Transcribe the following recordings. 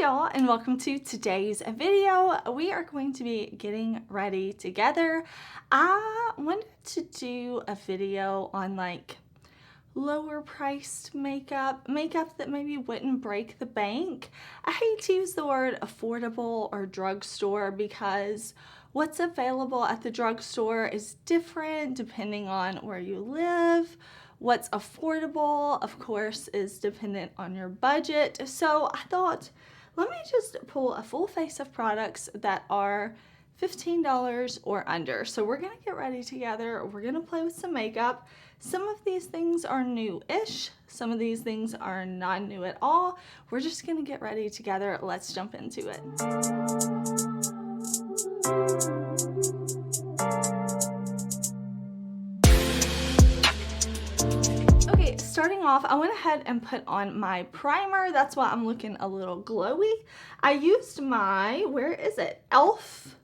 y'all, and welcome to today's video. We are going to be getting ready together. I wanted to do a video on like lower priced makeup that maybe wouldn't break the bank. I hate to use the word affordable or drugstore because what's available at the drugstore is different depending on where you live. What's affordable, of course, is dependent on your budget. So I thought, let me just pull a full face of products that are $15 or under. So we're gonna get ready together. We're gonna play with some makeup. Some of these things are new-ish. Some of these things are not new at all. We're just gonna get ready together. Let's jump into it. Starting off, I went ahead and put on my primer. That's why I'm looking a little glowy. I used my, where is it? e.l.f.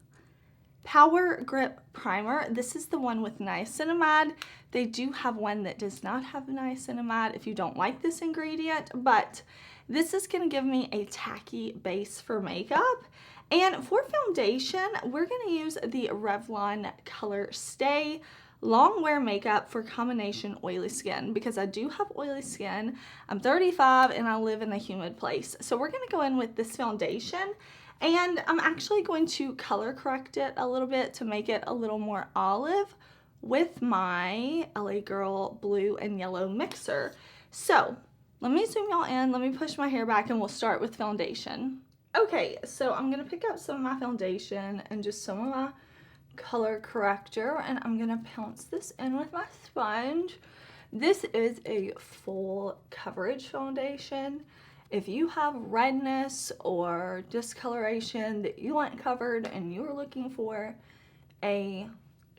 Power Grip Primer. This is the one with niacinamide. They do have one that does not have niacinamide if you don't like this ingredient, but this is going to give me a tacky base for makeup. And for foundation, we're going to use the Revlon Color Stay Long Wear Makeup for combination oily skin because I do have oily skin. I'm 35 and I live in a humid place. So we're going to go in with this foundation and I'm actually going to color correct it a little bit to make it a little more olive with my LA Girl blue and yellow mixer. So let me zoom y'all in, let me push my hair back and we'll start with foundation. Okay, so I'm going to pick up some of my foundation and just some of my color corrector and I'm gonna pounce this in with my sponge. This is a full coverage foundation. If you have redness or discoloration that you want covered and you're looking for a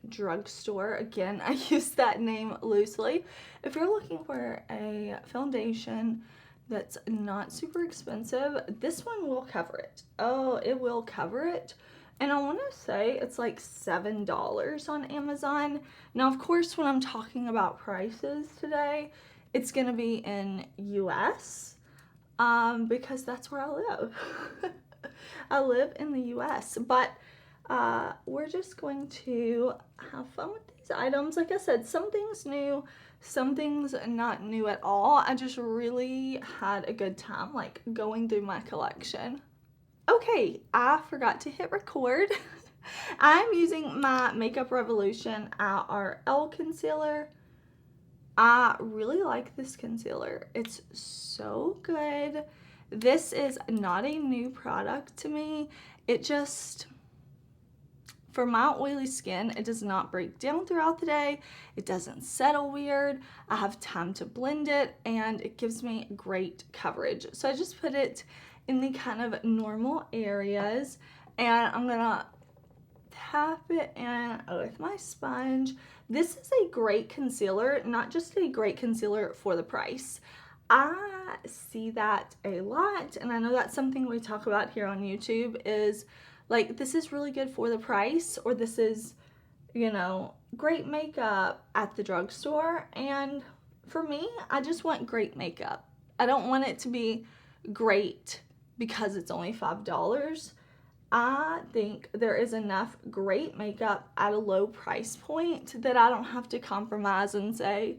drugstore, again I use that name loosely, if you're looking for a foundation that's not super expensive, this one will cover it. Oh, it will cover it. And I want to say it's like $7 on Amazon. Now, of course, when I'm talking about prices today, it's going to be in US because that's where I live. I live in the US, but we're just going to have fun with these items. Like I said, some things new, some things not new at all. I just really had a good time like going through my collection. Okay, I forgot to hit record. I'm using my Makeup Revolution IRL concealer. I really like this concealer. It's so good. This is not a new product to me. It just, for my oily skin, it does not break down throughout the day. It doesn't settle weird. I have time to blend it and it gives me great coverage. So I just put it in the kind of normal areas and I'm gonna tap it in with my sponge. This is a great concealer, not just a great concealer for the price. I see that a lot and I know that's something we talk about here on YouTube is like this is really good for the price or this is, you know, great makeup at the drugstore. And for me, I just want great makeup. I don't want it to be great because it's only $5. I think there is enough great makeup at a low price point that I don't have to compromise and say,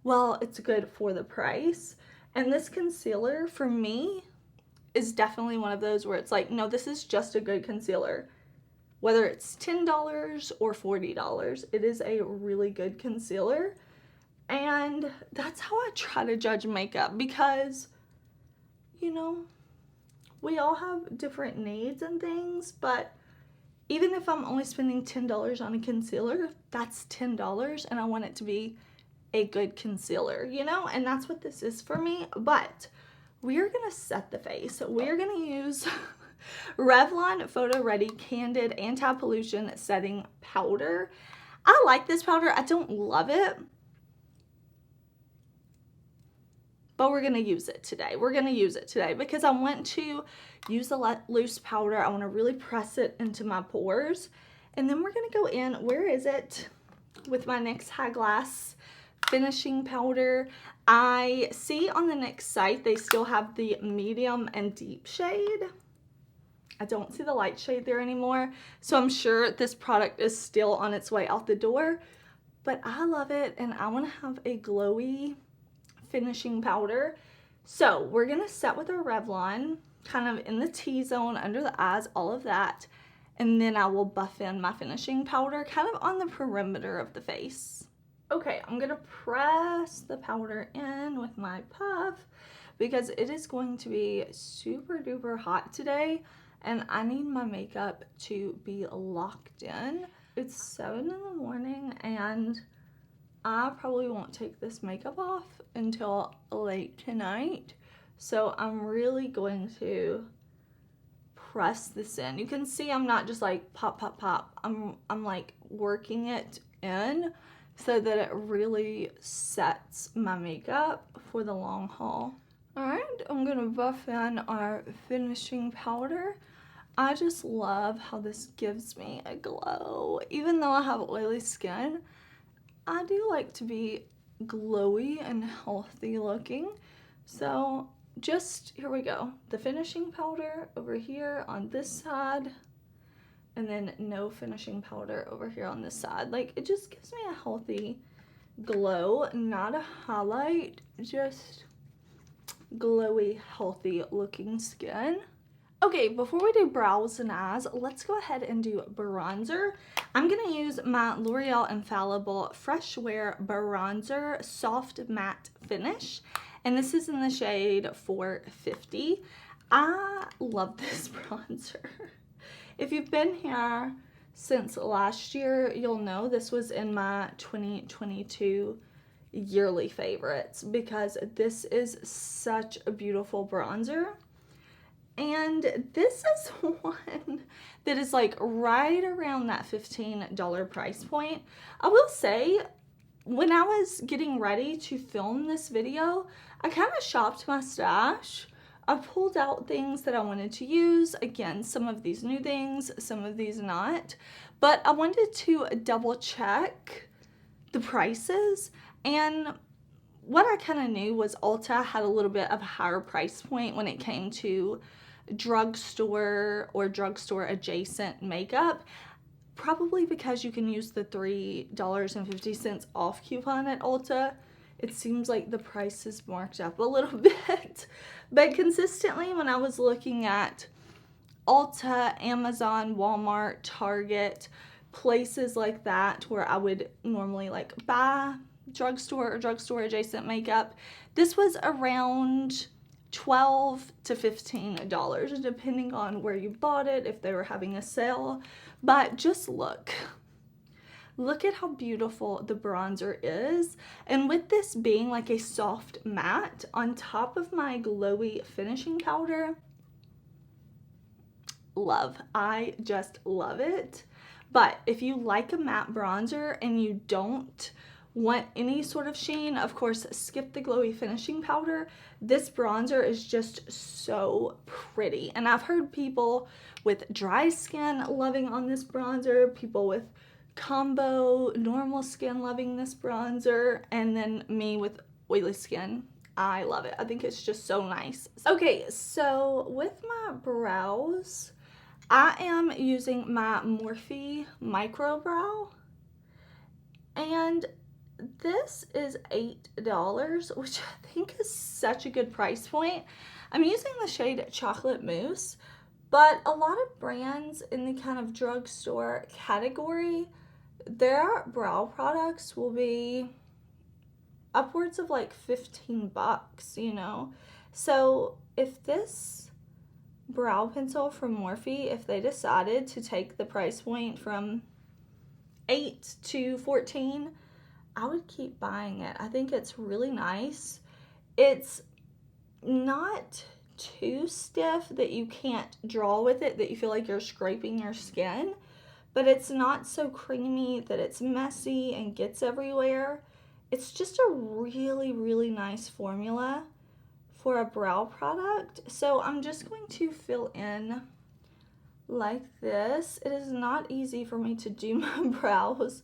well, it's good for the price. And this concealer for me is definitely one of those where it's like, no, this is just a good concealer. Whether it's $10 or $40, it is a really good concealer. And that's how I try to judge makeup because, you know, we all have different needs and things, but even if I'm only spending $10 on a concealer, that's $10 and I want it to be a good concealer, you know? And that's what this is for me, but we're gonna set the face. We're gonna use Revlon Photo Ready Candid Anti-Pollution Setting Powder. I like this powder. I don't love it, but we're going to use it today. We're going to use it today because I want to use a loose powder. I want to really press it into my pores. And then we're going to go in, where is it? With my NYX High Glass finishing powder. I see on the NYX site they still have the medium and deep shade. I don't see the light shade there anymore, so I'm sure this product is still on its way out the door, but I love it and I want to have a glowy finishing powder. So we're gonna set with our Revlon, kind of in the T-zone, under the eyes, all of that, and then I will buff in my finishing powder kind of on the perimeter of the face. Okay, I'm gonna press the powder in with my puff because it is going to be super duper hot today and I need my makeup to be locked in. It's 7 in the morning and I probably won't take this makeup off until late tonight. So I'm really going to press this in. You can see I'm not just like pop, pop, pop. I'm like working it in so that it really sets my makeup for the long haul. All right, I'm gonna buff in our finishing powder. I just love how this gives me a glow. Even though I have oily skin, I do like to be glowy and healthy looking. So just, here we go. The finishing powder over here on this side, and then no finishing powder over here on this side. Like, it just gives me a healthy glow, not a highlight, just glowy, healthy looking skin. Okay, before we do brows and eyes, let's go ahead and do bronzer. I'm gonna use my L'Oreal Infallible Fresh Wear Bronzer Soft Matte Finish, and this is in the shade 450. I love this bronzer. If you've been here since last year, you'll know this was in my 2022 yearly favorites because this is such a beautiful bronzer. And this is one that is like right around that $15 price point. I will say, when I was getting ready to film this video, I kind of shopped my stash. I pulled out things that I wanted to use. Again, some of these new things, some of these not. But I wanted to double check the prices, and what I kind of knew was Ulta had a little bit of a higher price point when it came to drugstore or drugstore adjacent makeup, probably because you can use the $3.50 off coupon at Ulta. It seems like the price is marked up a little bit, but consistently when I was looking at Ulta, Amazon, Walmart, Target, places like that where I would normally like buy drugstore or drugstore adjacent makeup, this was around $12 to $15 depending on where you bought it, if they were having a sale. But just look at how beautiful the bronzer is, and with this being like a soft matte on top of my glowy finishing powder, love. I just love it. But if you like a matte bronzer and you don't want any sort of sheen, of course skip the glowy finishing powder. This bronzer is just so pretty, and I've heard people with dry skin loving on this bronzer, people with combo normal skin loving this bronzer, and then me with oily skin. I love it. I think it's just so nice. Okay, so with my brows, I am using my Morphe Micro Brow, and this is $8, which I think is such a good price point. I'm using the shade Chocolate Mousse, but a lot of brands in the kind of drugstore category, their brow products will be upwards of like 15 bucks, you know? So if this brow pencil from Morphe, if they decided to take the price point from 8 to 14, I would keep buying it. I think it's really nice. It's not too stiff that you can't draw with it, that you feel like you're scraping your skin, but it's not so creamy that it's messy and gets everywhere. It's just a really, really nice formula for a brow product. So I'm just going to fill in like this. It is not easy for me to do my brows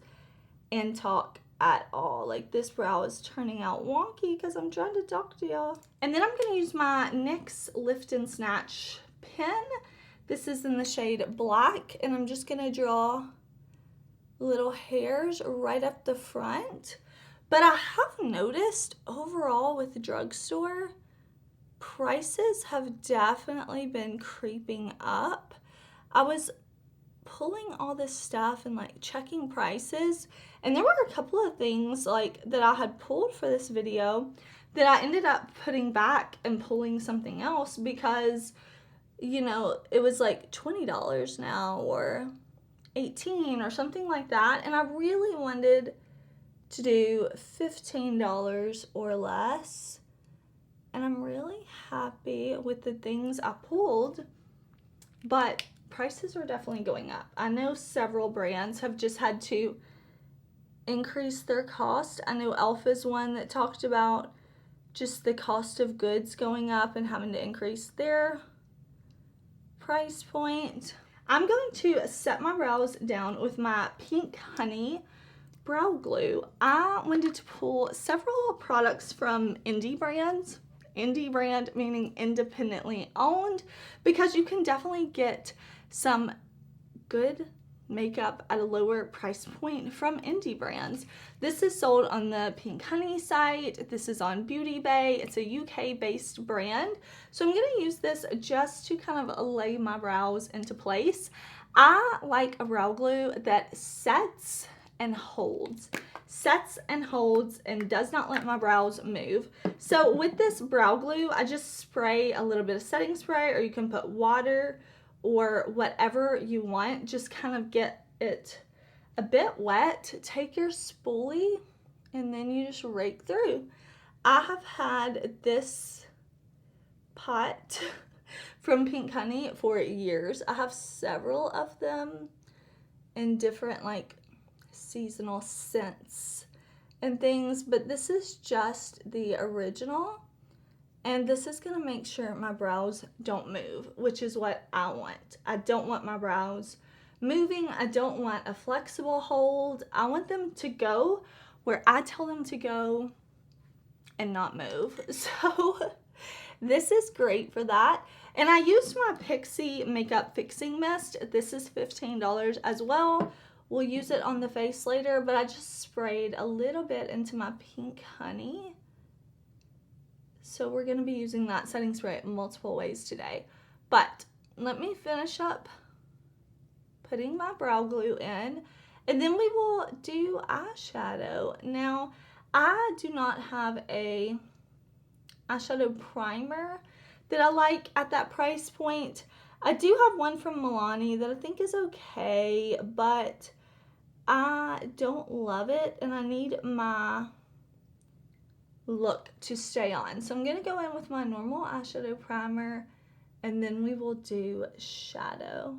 and talk at all. Like, this brow is turning out wonky because I'm trying to talk to y'all. And then I'm going to use my NYX Lift and Snatch pen. This is in the shade Black, and I'm just going to draw little hairs right up the front. But I have noticed overall with the drugstore, prices have definitely been creeping up. I was pulling all this stuff and like checking prices, and there were a couple of things like that I had pulled for this video that I ended up putting back and pulling something else because, you know, it was like $20 now or $18 or something like that, and I really wanted to do $15 or less, and I'm really happy with the things I pulled, but prices are definitely going up. I know several brands have just had to increase their cost. I know e.l.f. is one that talked about just the cost of goods going up and having to increase their price point. I'm going to set my brows down with my Pink Honey brow glue. I wanted to pull several products from indie brands. Indie brand meaning independently owned, because you can definitely get some good makeup at a lower price point from indie brands. This is sold on the Pink Honey site. This is on Beauty Bay. It's a UK based brand. So I'm going to use this just to kind of lay my brows into place. I like a brow glue that sets and holds. Sets and holds and does not let my brows move. So with this brow glue, I just spray a little bit of setting spray, or you can put water or whatever you want. Just kind of get it a bit wet. Take your spoolie and then you just rake through. I have had this pot from Pink Honey for years. I have several of them in different like seasonal scents and things, but this is just the original, and this is gonna make sure my brows don't move, which is what I want. I don't want my brows moving. I don't want a flexible hold. I want them to go where I tell them to go and not move. So this is great for that. And I used my Pixi Makeup Fixing Mist. This is $15 as well. We'll use it on the face later, but I just sprayed a little bit into my Pink Honey. So we're gonna be using that setting spray multiple ways today. But let me finish up putting my brow glue in, and then we will do eyeshadow. Now, I do not have a eyeshadow primer that I like at that price point. I do have one from Milani that I think is okay, but I don't love it, and I need my look to stay on. So I'm going to go in with my normal eyeshadow primer, and then we will do shadow.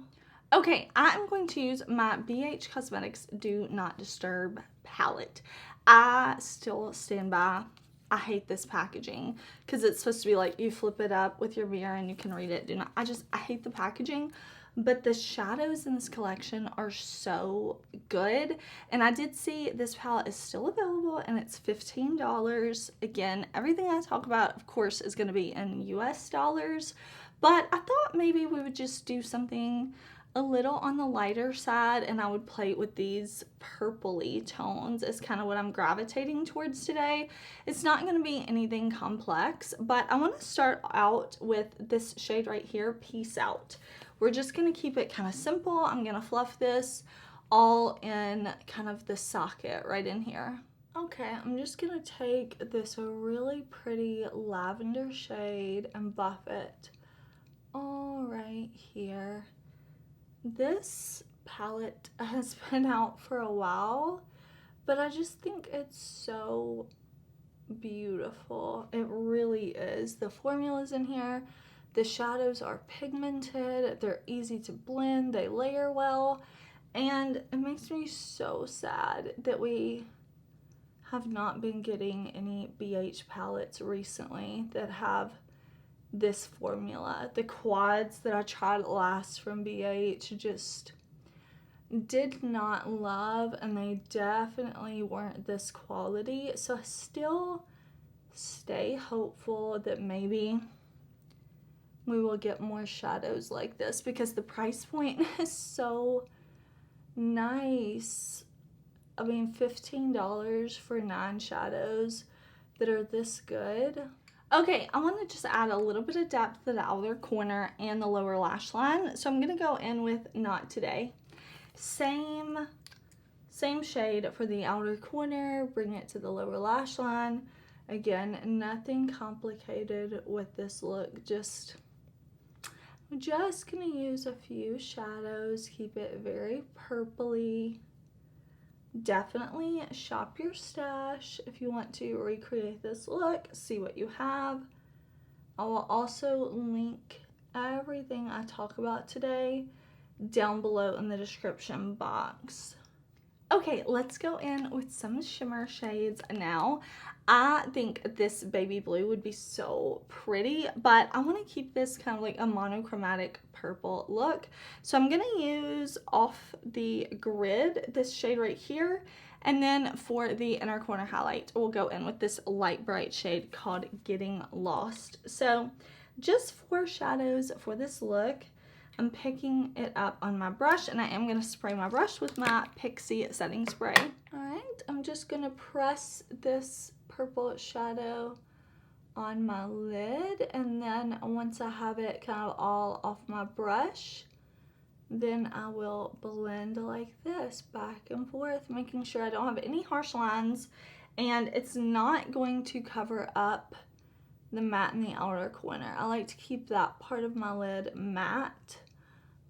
Okay, I am going to use my BH Cosmetics Do Not Disturb palette. I still stand by, I hate this packaging because it's supposed to be like you flip it up with your mirror and you can read it. I hate the packaging, but the shadows in this collection are so good. And I did see this palette is still available and it's $15. Again, everything I talk about, of course, is going to be in US dollars, but I thought maybe we would just do something a little on the lighter side, and I would play with these purpley tones is kind of what I'm gravitating towards today. It's not going to be anything complex, but I want to start out with this shade right here, Peace Out. We're just going to keep it kind of simple. I'm going to fluff this all in kind of the socket right in here. Okay, I'm just going to take this really pretty lavender shade and buff it all right here. This palette has been out for a while, but I just think it's so beautiful. It really is. The formula's in here. The shadows are pigmented. They're easy to blend. They layer well. And it makes me so sad that we have not been getting any BH palettes recently that have this formula. The quads that I tried last from BH just did not love, and they definitely weren't this quality. So I still stay hopeful that maybe we will get more shadows like this, because the price point is so nice. I mean, $15 for 9 shadows that are this good. Okay, I want to just add a little bit of depth to the outer corner and the lower lash line. So I'm going to go in with Not Today. Same shade for the outer corner, bring it to the lower lash line. Again, nothing complicated with this look. I'm just going to use a few shadows, keep it very purpley. Definitely shop your stash if you want to recreate this look, see what you have. I will also link everything I talk about today down below in the description box. Okay, let's go in with some shimmer shades now. I think this baby blue would be so pretty, but I want to keep this kind of like a monochromatic purple look. So I'm going to use Off the Grid, this shade right here. And then for the inner corner highlight, we'll go in with this light bright shade called Getting Lost. So just 4 shadows for this look. I'm picking it up on my brush, and I am going to spray my brush with my Pixi setting spray. Alright, I'm just going to press this purple shadow on my lid, and then once I have it kind of all off my brush, then I will blend like this, back and forth, making sure I don't have any harsh lines, and it's not going to cover up the matte in the outer corner. I like to keep that part of my lid matte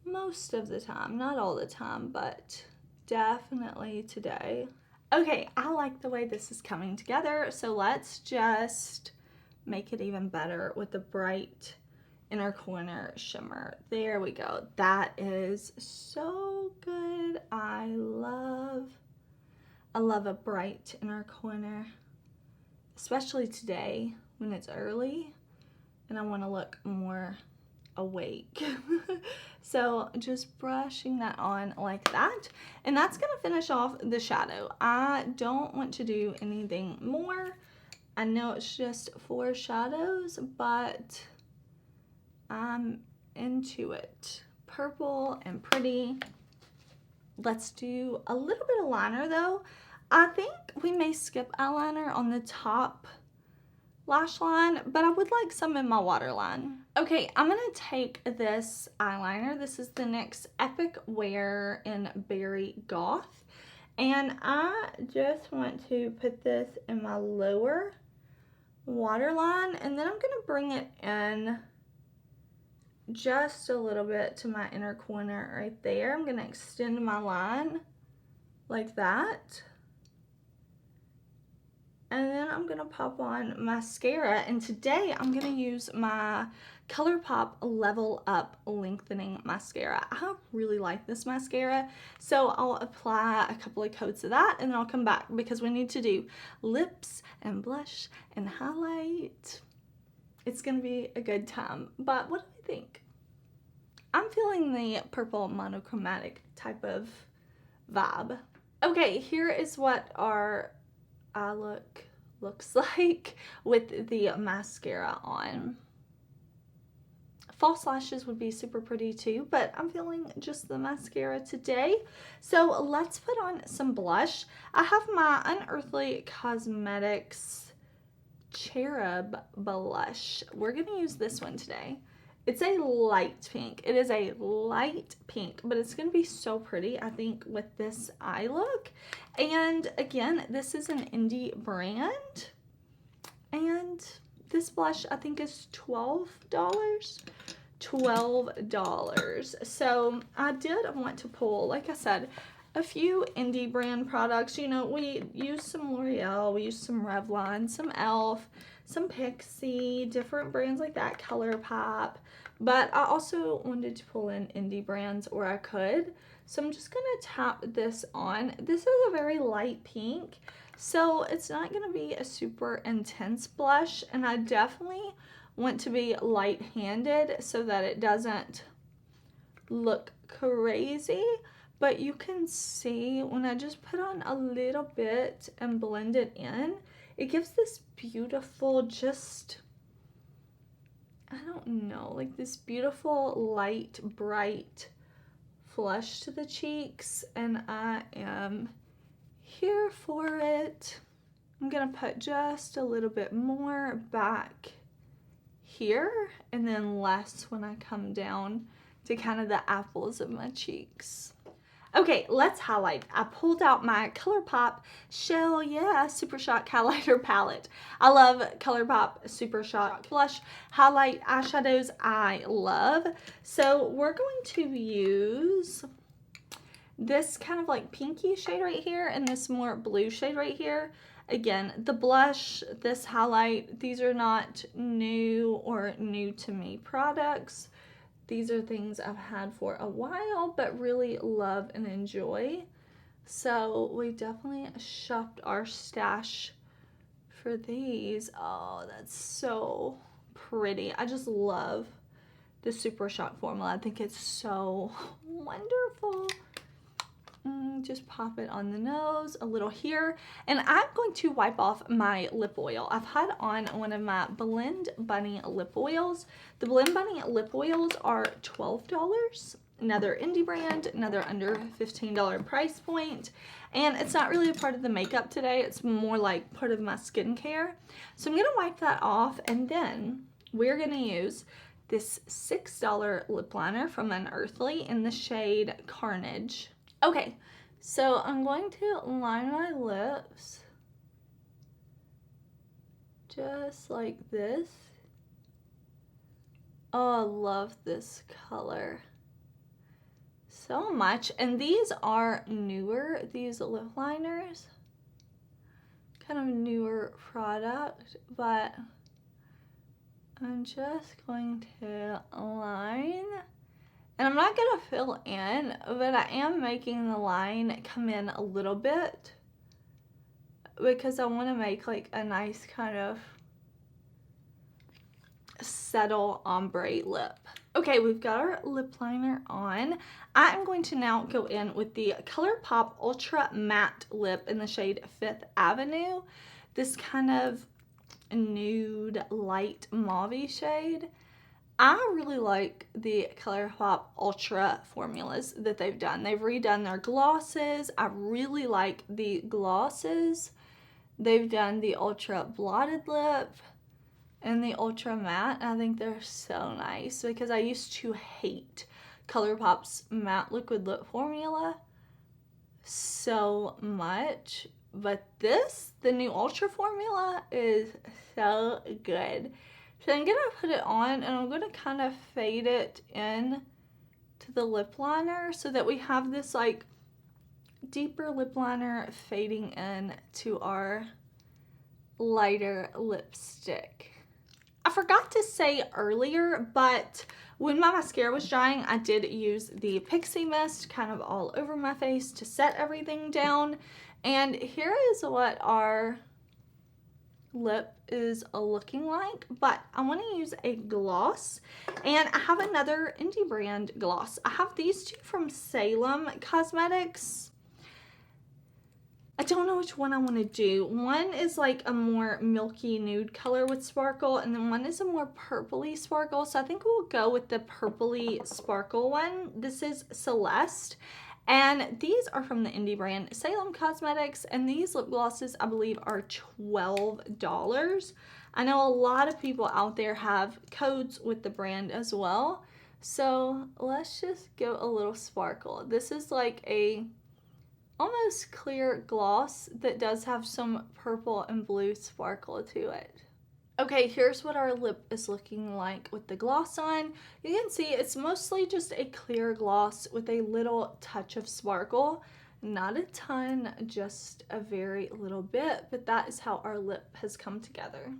most of the time, not all the time, but definitely today. Okay, I like the way this is coming together, so let's just make it even better with the bright inner corner shimmer. There we go. That is so good. I love a bright inner corner, especially today when it's early and I want to look more awake. So just brushing that on like that, and that's gonna finish off the shadow. I don't want to do anything more. I know it's just 4 shadows, but I'm into it. Purple and pretty. Let's do a little bit of liner though. I think we may skip eyeliner on the top lash line, but I would like some in my waterline. Okay, I'm gonna take this eyeliner. This is the NYX Epic Wear in Berry Goth, and I just want to put this in my lower waterline, and then I'm gonna bring it in just a little bit to my inner corner right there. I'm gonna extend my line like that. And then I'm going to pop on mascara, and today I'm going to use my ColourPop Level Up Lengthening Mascara. I really like this mascara, so I'll apply a couple of coats of that, and then I'll come back because we need to do lips and blush and highlight. It's going to be a good time, but what do I think? I'm feeling the purple monochromatic type of vibe. Okay, here is what our eye look looks like with the mascara on. False lashes would be super pretty too, but I'm feeling just the mascara today. So let's put on some blush. I have my Unearthly Cosmetics Cherub blush. We're gonna use this one today. It's a light pink. It is a light pink, but it's going to be so pretty, I think, with this eye look. And again, this is an indie brand. And this blush, I think, is $12. $12. So I did want to pull, like I said, a few indie brand products. You know, we use some L'Oreal, we use some Revlon, some e.l.f., some Pixi, different brands like that, ColourPop. But I also wanted to pull in indie brands where I could. So I'm just going to tap this on. This is a very light pink, so it's not going to be a super intense blush. And I definitely want to be light-handed so that it doesn't look crazy. but you can see when I just put on a little bit and blend it in, it gives this beautiful, just, I don't know, like this beautiful light, bright flush to the cheeks, and I am here for it. I'm gonna put just a little bit more back here and then less when I come down to kind of the apples of my cheeks. Okay, let's highlight. I pulled out my ColourPop Shell Yeah Super Shock Highlighter Palette. I love ColourPop Super Shock Blush Highlight eyeshadows. I love. So we're going to use this kind of like pinky shade right here and this more blue shade right here. Again, the blush, this highlight, these are not new or new to me products. These are things I've had for a while, but really love and enjoy. So we definitely shopped our stash for these. Oh, that's so pretty. I just love the Super Shock formula. I think it's so wonderful. Just pop it on the nose, a little here, and I'm going to wipe off my lip oil. I've had on one of my Blend Bunny lip oils. The Blend Bunny lip oils are $12. Another indie brand, another under $15 price point, and it's not really a part of the makeup today. It's more like part of my skincare. So I'm gonna wipe that off, and then we're gonna use this $6 lip liner from Unearthly in the shade Carnage. Okay, so I'm going to line my lips just like this. Oh, I love this color so much. And these are newer, these lip liners. Kind of newer product, but I'm just going to line. And I'm not going to fill in, but I am making the line come in a little bit because I want to make like a nice kind of subtle ombre lip. Okay, we've got our lip liner on. I'm going to now go in with the ColourPop Ultra Matte Lip in the shade Fifth Avenue. This kind of nude, light mauve shade. I really like the ColourPop Ultra formulas that they've done. They've redone their glosses. I really like the glosses. They've done the Ultra Blotted Lip and the Ultra Matte. I think they're so nice because I used to hate ColourPop's matte liquid lip formula so much. But this, the new Ultra formula, is so good. So I'm going to put it on and I'm going to kind of fade it in to the lip liner so that we have this like deeper lip liner fading in to our lighter lipstick. I forgot to say earlier, but when my mascara was drying, I did use the Pixie Mist kind of all over my face to set everything down. And here is what our lip is looking like, but I want to use a gloss, and I have another indie brand gloss. I have these two from Salem Cosmetics. I don't know which one I want to do. One is like a more milky nude color with sparkle, and then one is a more purpley sparkle, so I think we'll go with the purpley sparkle one. This is Celeste. And these are from the indie brand Salem Cosmetics, and these lip glosses I believe are $12. I know a lot of people out there have codes with the brand as well, so let's just go a little sparkle. This is like a almost clear gloss that does have some purple and blue sparkle to it. Okay, here's what our lip is looking like with the gloss on. You can see it's mostly just a clear gloss with a little touch of sparkle. Not a ton, just a very little bit, but that is how our lip has come together.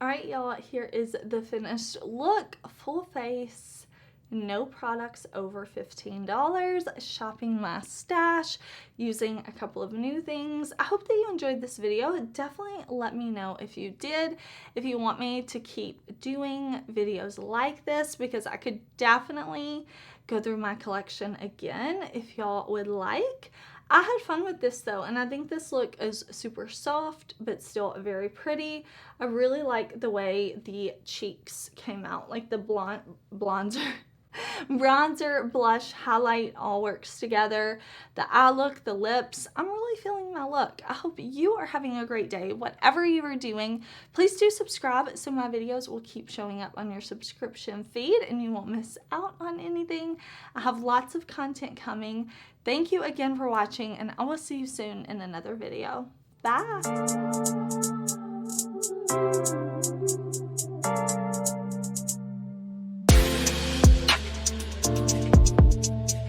All right, y'all, here is the finished look. Full face, no products over $15, shopping my stash, using a couple of new things. I hope that you enjoyed this video. Definitely let me know if you did, if you want me to keep doing videos like this, because I could definitely go through my collection again if y'all would like. I had fun with this though, and I think this look is super soft but still very pretty. I really like the way the cheeks came out, like the bronzer, blush, highlight all works together. The eye look, the lips, I'm really feeling my look. I hope you are having a great day, whatever you are doing. Please do subscribe so my videos will keep showing up on your subscription feed and you won't miss out on anything. I have lots of content coming. Thank you again for watching, and I will see you soon in another video. Bye!